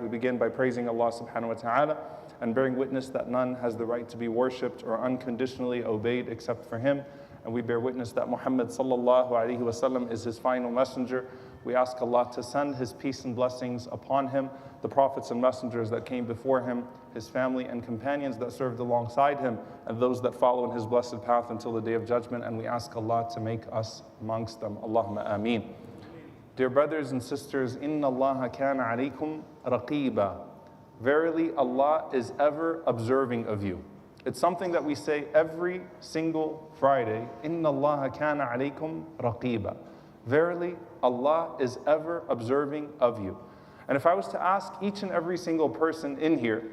We begin by praising Allah subhanahu wa ta'ala and bearing witness that none has the right to be worshipped or unconditionally obeyed except for Him. And we bear witness that Muhammad sallallahu alaihi wasallam is His final messenger. We ask Allah to send His peace and blessings upon Him, the prophets and messengers that came before Him, His family and companions that served alongside Him, and those that follow in His blessed path until the day of judgment. And we ask Allah to make us amongst them. Allahu Ma'i. Dear brothers and sisters, Inna Allah kana alaykum raqiba. Verily, Allah is ever observing of you. It's something that we say every single Friday. Inna Allah kana alaykum raqiba. Verily, Allah is ever observing of you. And if I was to ask each and every single person in here,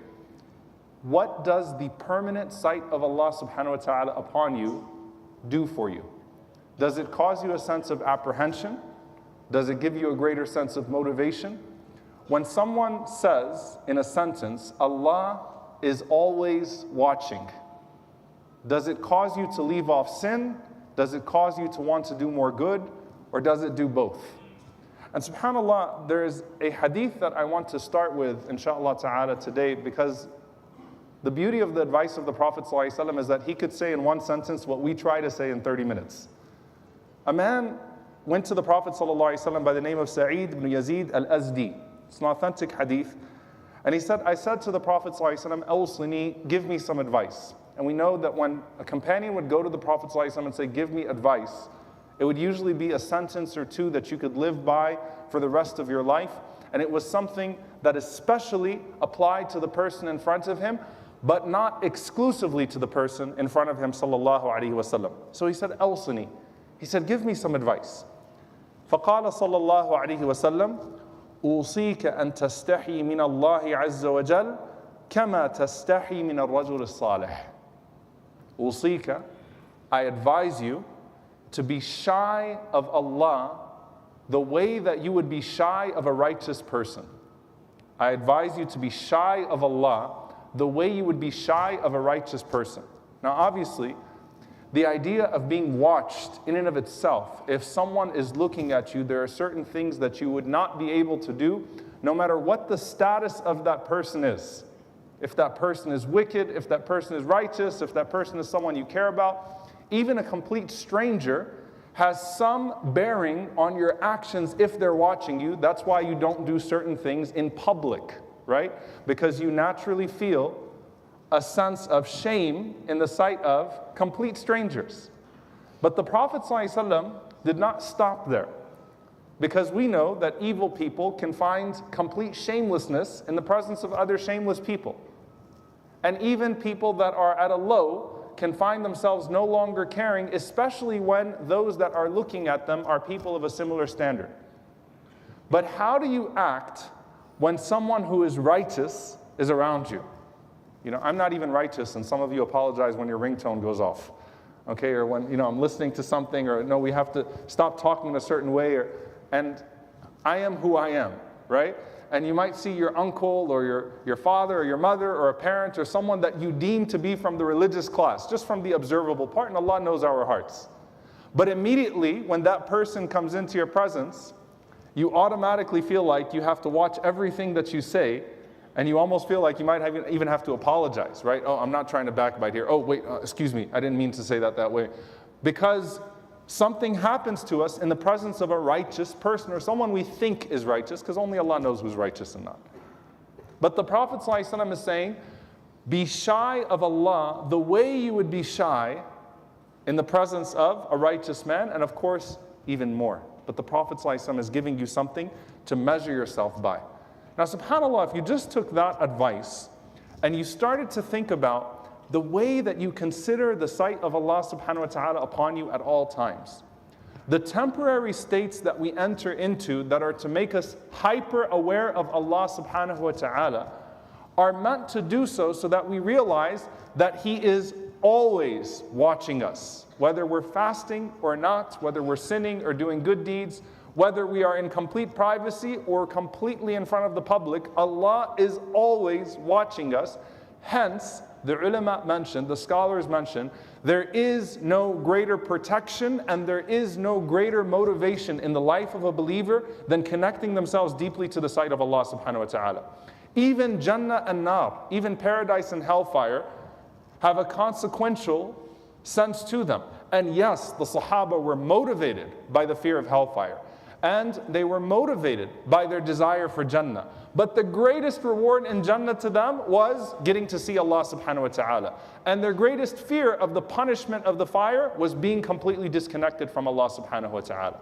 what does the permanent sight of Allah subhanahu wa ta'ala upon you do for you? Does it cause you a sense of apprehension? Does it give you a greater sense of motivation? When someone says in a sentence, Allah is always watching, does it cause you to leave off sin? Does it cause you to want to do more good? Or does it do both? And subhanAllah, there is a hadith that I want to start with, inshaAllah ta'ala, today, because the beauty of the advice of the Prophet ﷺ is that he could say in one sentence what we try to say in 30 minutes. A man went to the Prophet ﷺ by the name of Sahl ibn Yazid al-Azdi. It's an authentic hadith. And he said, I said to the Prophet ﷺ, Awslini, give me some advice. And we know that when a companion would go to the Prophet ﷺ and say, give me advice, it would usually be a sentence or two that you could live by for the rest of your life. And it was something that especially applied to the person in front of him, but not exclusively to the person in front of him, sallallahu alaihi wasallam. So he said, Awslini. He said, give me some advice. فقال صلى الله عليه وسلم أوصيك أن تستحي من الله عز وجل كما تستحي من الرجل الصالح. أوصيك, I advise you to be shy of Allah the way that you would be shy of a righteous person. I advise you to be shy of Allah the way you would be shy of a righteous person. Now obviously, the idea of being watched in and of itself, if someone is looking at you, there are certain things that you would not be able to do, no matter what the status of that person is. If that person is wicked, if that person is righteous, if that person is someone you care about, even a complete stranger has some bearing on your actions if they're watching you. That's why you don't do certain things in public, right? Because you naturally feel a sense of shame in the sight of complete strangers. But the Prophet ﷺ did not stop there, because we know that evil people can find complete shamelessness in the presence of other shameless people. And even people that are at a low can find themselves no longer caring, especially when those that are looking at them are people of a similar standard. But how do you act when someone who is righteous is around you? You know, I'm not even righteous, and some of you apologize when your ringtone goes off, okay? Or when, you know, I'm listening to something, or no, we have to stop talking in a certain way, and I am who I am, right? And you might see your uncle, or your father, or your mother, or a parent, or someone that you deem to be from the religious class, just from the observable part, and Allah knows our hearts. But immediately, when that person comes into your presence, you automatically feel like you have to watch everything that you say, and you almost feel like you might even have to apologize, right? Oh, I'm not trying to backbite here. Oh, wait, excuse me, I didn't mean to say that way. Because something happens to us in the presence of a righteous person, or someone we think is righteous, because only Allah knows who's righteous and not. But the Prophet ﷺ is saying, be shy of Allah the way you would be shy in the presence of a righteous man, and of course, even more. But the Prophet ﷺ is giving you something to measure yourself by. Now, subhanAllah, if you just took that advice and you started to think about the way that you consider the sight of Allah subhanahu wa ta'ala upon you at all times, the temporary states that we enter into that are to make us hyper aware of Allah subhanahu wa ta'ala are meant to do so that we realize that He is always watching us, whether we're fasting or not, whether we're sinning or doing good deeds, whether we are in complete privacy or completely in front of the public. Allah is always watching us. Hence, the ulama mentioned, the scholars mentioned, there is no greater protection and there is no greater motivation in the life of a believer than connecting themselves deeply to the sight of Allah subhanahu wa ta'ala. Even Jannah and Nar, even paradise and hellfire, have a consequential sense to them. And yes, the Sahaba were motivated by the fear of hellfire. And they were motivated by their desire for Jannah. But the greatest reward in Jannah to them was getting to see Allah subhanahu wa ta'ala. And their greatest fear of the punishment of the fire was being completely disconnected from Allah subhanahu wa ta'ala.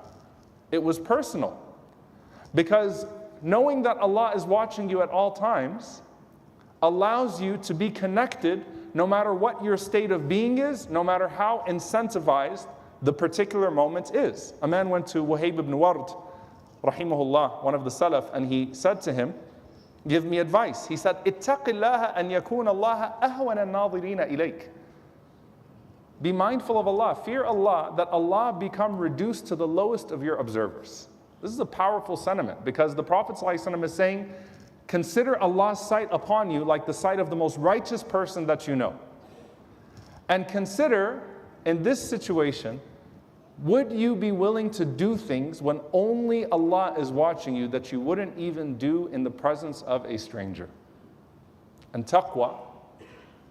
It was personal. Because knowing that Allah is watching you at all times allows you to be connected no matter what your state of being is, no matter how incentivized the particular moment is. A man went to Wahib ibn Ward, rahimahullah, one of the Salaf, and he said to him, give me advice. He said, اتق الله أن يكون الله أهون الناظرين إليك. Be mindful of Allah, fear Allah, that Allah become reduced to the lowest of your observers. This is a powerful sentiment because the Prophet ﷺ is saying, consider Allah's sight upon you like the sight of the most righteous person that you know. And consider, in this situation, would you be willing to do things when only Allah is watching you that you wouldn't even do in the presence of a stranger? And taqwa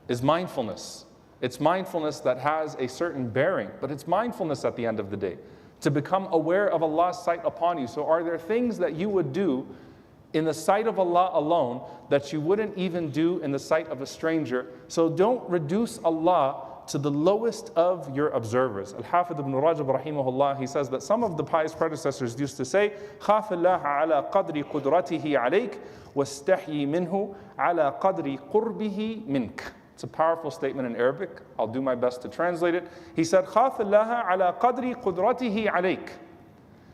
is mindfulness. It's mindfulness that has a certain bearing, but it's mindfulness at the end of the day, to become aware of Allah's sight upon you. So are there things that you would do in the sight of Allah alone that you wouldn't even do in the sight of a stranger? So don't reduce Allah to the lowest of your observers. Al-Hafidh ibn Rajab rahimahullah, he says that some of the pious predecessors used to say, خاف الله على قدر قدرته عليك واستحيي منه على قدر قربه منك. It's a powerful statement in Arabic. I'll do my best to translate it. He said, خاف الله على قدر قدرته عليك.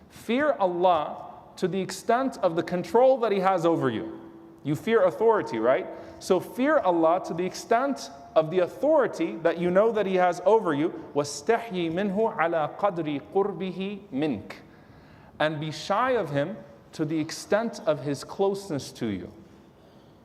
Fear Allah to the extent of the control that He has over you. You fear authority, right? So fear Allah to the extent of the authority that you know that He has over you. وَاسْتَحْيِي مِنْهُ عَلَى قَدْرِ قُرْبِهِ مِنْكَ. And be shy of Him to the extent of His closeness to you.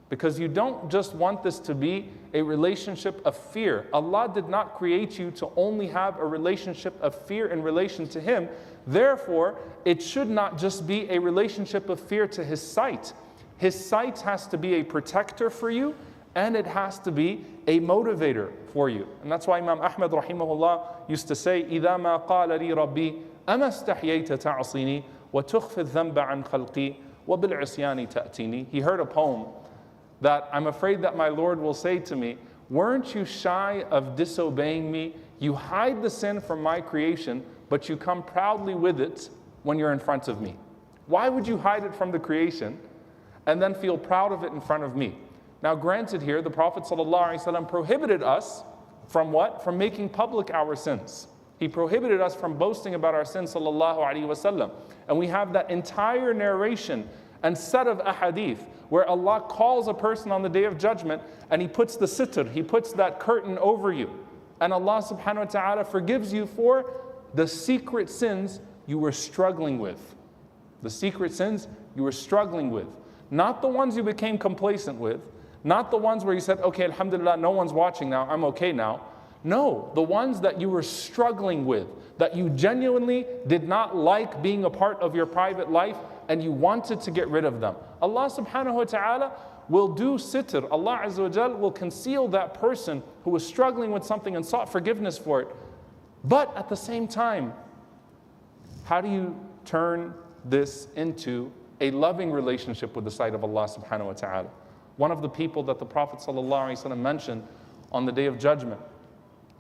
Because you don't just want this to be a relationship of fear. Allah did not create you to only have a relationship of fear in relation to Him. Therefore, it should not just be a relationship of fear to His sight. His sight has to be a protector for you, and it has to be a motivator for you. And that's why Imam Ahmad rahimahullah used to say, إِذَا مَا قَالَ لِي رَبِّي أَمَا اسْتَحْيَيْتَ تَعْصِينِي وَتُخْفِي الذَّنْبَ عَنْ خَلْقِي وَبِالْعِصْيَانِ تَأْتِينِي. He heard a poem that I'm afraid that my Lord will say to me, weren't you shy of disobeying me? You hide the sin from my creation, but you come proudly with it when you're in front of me. Why would you hide it from the creation and then feel proud of it in front of me? Now granted here, the Prophet ﷺ prohibited us from what? From making public our sins. He prohibited us from boasting about our sins ﷺ. And we have that entire narration and set of ahadith where Allah calls a person on the Day of Judgment and He puts the sitr, He puts that curtain over you. And Allah subhanahu wa ta'ala forgives you for the secret sins you were struggling with. The secret sins you were struggling with. Not the ones you became complacent with. Not the ones where you said, okay, alhamdulillah, no one's watching now, I'm okay now. No, the ones that you were struggling with, that you genuinely did not like being a part of your private life and you wanted to get rid of them. Allah subhanahu wa ta'ala will do sitr. Allah azza wa jal will conceal that person who was struggling with something and sought forgiveness for it. But at the same time, how do you turn this into a loving relationship with the sight of Allah subhanahu wa ta'ala? One of the people that the Prophet ﷺ mentioned on the Day of Judgment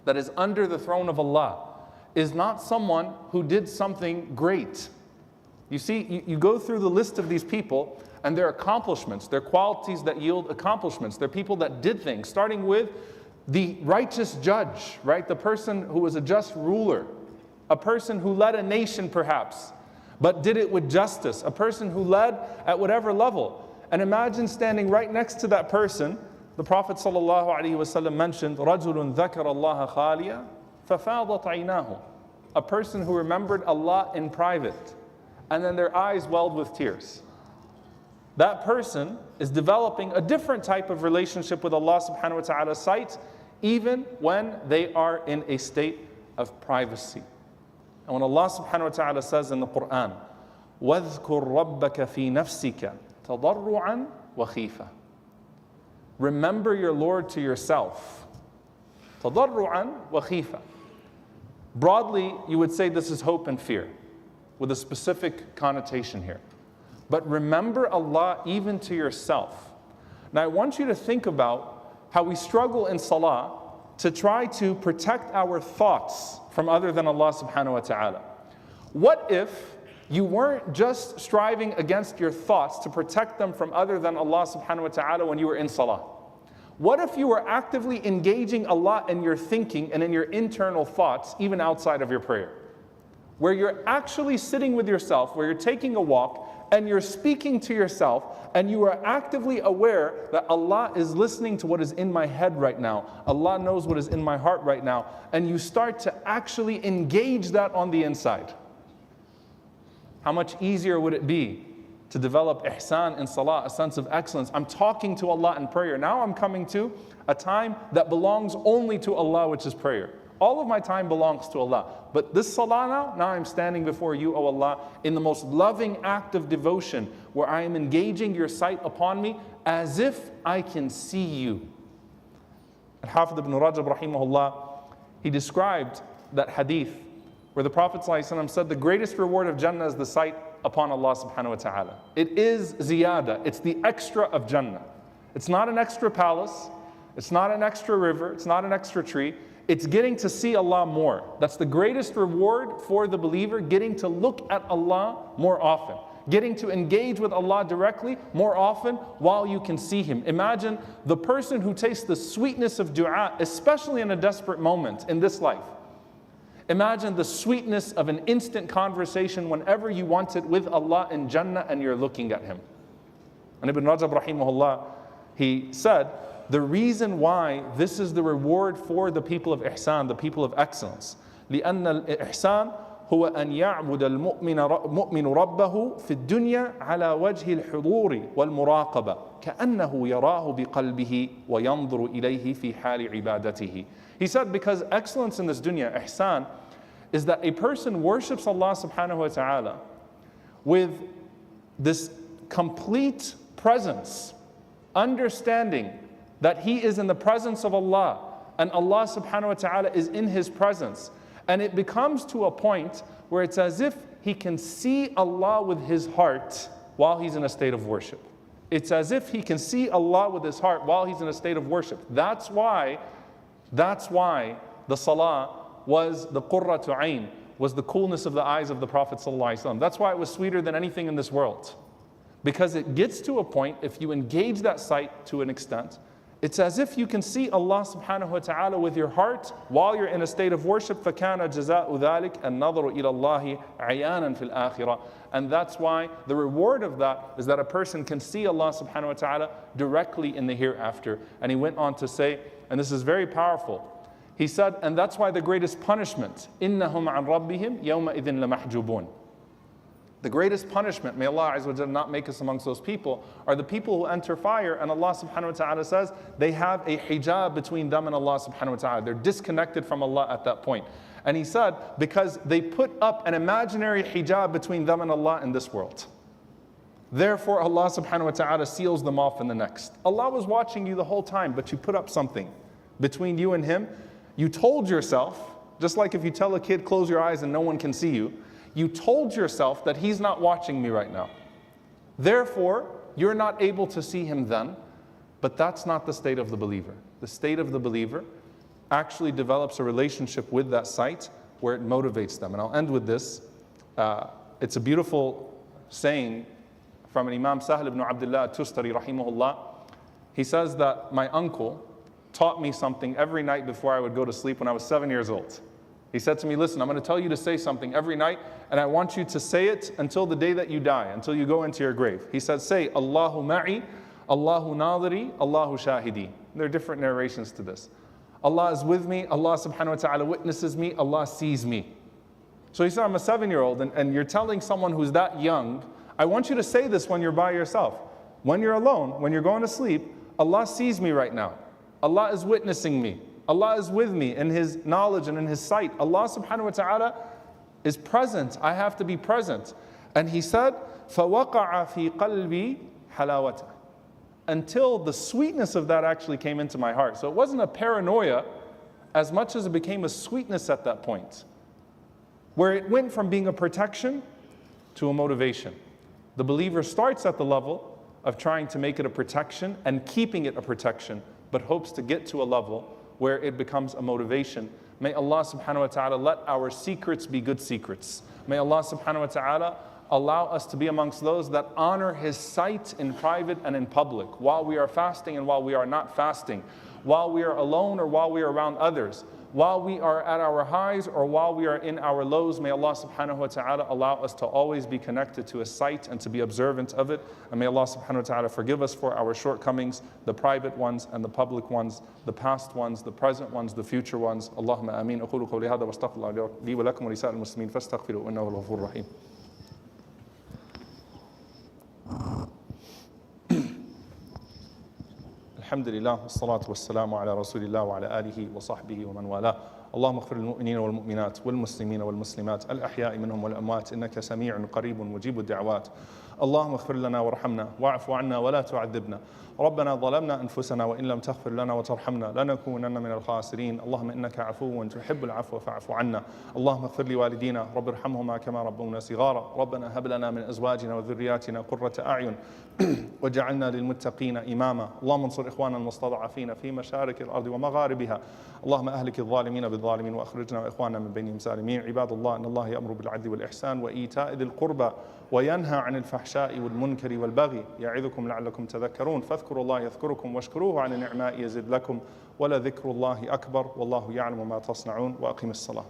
that is under the throne of Allah is not someone who did something great. You see, you go through the list of these people and their accomplishments, their qualities that yield accomplishments. They're people that did things, starting with the righteous judge, right? The person who was a just ruler, a person who led a nation perhaps, but did it with justice, a person who led at whatever level. And imagine standing right next to that person. The Prophet ﷺ mentioned, رَجُلٌ ذَكَرَ اللَّهَ خَالِيًا فَفَاضَتْ عَيْنَاهُ. A person who remembered Allah in private, and then their eyes welled with tears. that person is developing a different type of relationship with Allah subhanahu wa ta'ala's sight, even when they are in a state of privacy. And when Allah subhanahu wa ta'ala says in the Quran, وَاذْكُرْ رَبَّكَ فِي نَفْسِكَ تَضَرُّعًا وَخِيفًا. Remember your Lord to yourself. تَضَرُّعًا وَخِيفًا. Broadly, you would say this is hope and fear, with a specific connotation here. But remember Allah even to yourself. Now I want you to think about how we struggle in salah to try to protect our thoughts from other than Allah subhanahu wa ta'ala. What if you weren't just striving against your thoughts to protect them from other than Allah subhanahu wa ta'ala when you were in salah? What if you were actively engaging Allah in your thinking and in your internal thoughts, even outside of your prayer? Where you're actually sitting with yourself, where you're taking a walk, and you're speaking to yourself, and you are actively aware that Allah is listening to what is in my head right now. Allah knows what is in my heart right now. And you start to actually engage that on the inside. How much easier would it be to develop ihsan in salah, a sense of excellence? I'm talking to Allah in prayer. Now I'm coming to a time that belongs only to Allah, which is prayer. All of my time belongs to Allah. But this salah now I'm standing before you, O Allah, in the most loving act of devotion, where I am engaging your sight upon me as if I can see you. Al-Hafidh ibn Rajab rahimahullah, he described that hadith where the Prophet ﷺ said the greatest reward of Jannah is the sight upon Allah subhanahu wa ta'ala. It is ziyada, it's the extra of Jannah. It's not an extra palace, it's not an extra river, it's not an extra tree. It's getting to see Allah more. That's the greatest reward for the believer, getting to look at Allah more often. Getting to engage with Allah directly more often while you can see Him. Imagine the person who tastes the sweetness of dua, especially in a desperate moment in this life. Imagine the sweetness of an instant conversation whenever you want it with Allah in Jannah and you're looking at Him. And Ibn Rajab rahimahullah, he said, the reason why this is the reward for the people of ihsan, the people of excellence. لأن الإحسان هو أن يعبد المؤمن ربه في الدنيا على وجه الحضور والمراقبة كأنه يراه بقلبه وينظر إليه في حال عبادته. He said because excellence in this dunya, ihsan, is that a person worships Allah subhanahu wa ta'ala with this complete presence, understanding that he is in the presence of Allah and Allah subhanahu wa ta'ala is in his presence. And it becomes to a point where it's as if he can see Allah with his heart while he's in a state of worship. It's as if he can see Allah with his heart while he's in a state of worship. That's why the salah was the qurratu ayn, was the coolness of the eyes of the Prophet ﷺ. That's why it was sweeter than anything in this world. Because it gets to a point, if you engage that sight to an extent, it's as if you can see Allah subhanahu wa ta'ala with your heart while you're in a state of worship. فَكَانَ جَزَاءُ ذَلِكَ النَّظَرُ إِلَى اللَّهِ عَيَانًا فِي الْآخِرَةِ. And that's why the reward of that is that a person can see Allah subhanahu wa ta'ala directly in the hereafter. And he went on to say, and this is very powerful, he said, and that's why the greatest punishment, إِنَّهُمْ عَنْ رَبِّهِمْ يَوْمَئِذٍ لَمَحْجُوبُونَ. The greatest punishment, may Allah Azza wa Jalla not make us amongst those people, are the people who enter fire, and Allah subhanahu wa ta'ala says they have a hijab between them and Allah subhanahu wa ta'ala. They're disconnected from Allah at that point. And he said, because they put up an imaginary hijab between them and Allah in this world. Therefore Allah subhanahu wa ta'ala seals them off in the next. Allah was watching you the whole time, but you put up something between you and Him. You told yourself, just like if you tell a kid, close your eyes and no one can see you, you told yourself that He's not watching me right now. Therefore, you're not able to see Him then, but that's not the state of the believer. The state of the believer actually develops a relationship with that sight where it motivates them. And I'll end with this. It's a beautiful saying from an Imam Sahl ibn Abdullah al-Tustari rahimahullah. He says that my uncle taught me something every night before I would go to sleep when I was 7 years old. He said to me, listen, I'm going to tell you to say something every night, and I want you to say it until the day that you die, until you go into your grave. He said, say, Allahu Ma'i, Allahu Nadiri, Allahu Shahidi. There are different narrations to this. Allah is with me, Allah subhanahu wa ta'ala witnesses me, Allah sees me. So he said, I'm a 7-year-old, and you're telling someone who's that young, I want you to say this when you're by yourself. When you're alone, when you're going to sleep, Allah sees me right now. Allah is witnessing me. Allah is with me in His knowledge and in His sight. Allah subhanahu wa ta'ala is present. I have to be present. And He said, فَوَقَعَ فِي قَلْبِي حَلَاوَةً, until the sweetness of that actually came into my heart. So it wasn't a paranoia as much as it became a sweetness at that point, where it went from being a protection to a motivation. The believer starts at the level of trying to make it a protection and keeping it a protection, but hopes to get to a level where it becomes a motivation. May Allah subhanahu wa ta'ala let our secrets be good secrets. May Allah subhanahu wa ta'ala allow us to be amongst those that honor His sight in private and in public, while we are fasting and while we are not fasting, while we are alone or while we are around others, while we are at our highs or while we are in our lows. May Allah subhanahu wa ta'ala allow us to always be connected to His sight and to be observant of it. And may Allah subhanahu wa ta'ala forgive us for our shortcomings, the private ones and the public ones, the past ones, the present ones, the future ones. Allahumma ameen. أقول قولي هذا واستغفر الله لي ولكم ولسائر المسلمين فاستغفروه إنه هو الغفور الرحيم. الحمد لله والصلاة والسلام على رسول الله وعلى آله وصحبه ومن والاه. اللهم اغفر للمؤمنين والمؤمنات والمسلمين والمسلمات الأحياء منهم والأموات إنك سميع قريب مجيب الدعوات. اللهم اغفر لنا وارحمنا واعف عنا ولا تعذبنا. ربنا ظلمنا أنفسنا وإن لم تغفر لنا وترحمنا لنكونن من الخاسرين. اللهم إنك عفو تحب العفو فاعف عنا. اللهم اغفر لوالدينا رب ارحمهما كما ربونا صغارا. ربنا هب لنا من أزواجنا وذرياتنا قرة أعين وجعلنا للمتقين إماما. اللهم انصر إخواننا المستضعفين في مشارق الأرض ومغاربها. اللهم أهلك الظالمين بالظالمين وأخرجنا وإخواننا من بينهم سالمين. عباد الله إن الله يأمر بالعدل والإحسان وإيتاء ذي القربى وينهى عن الفحشاء والمنكر والبغي يعظكم لعلكم تذكرون. فاذكروا الله يذكركم واشكروه على نعمائه يزد لكم ولذكر الله أكبر والله يعلم ما تصنعون. وأقم الصلاة.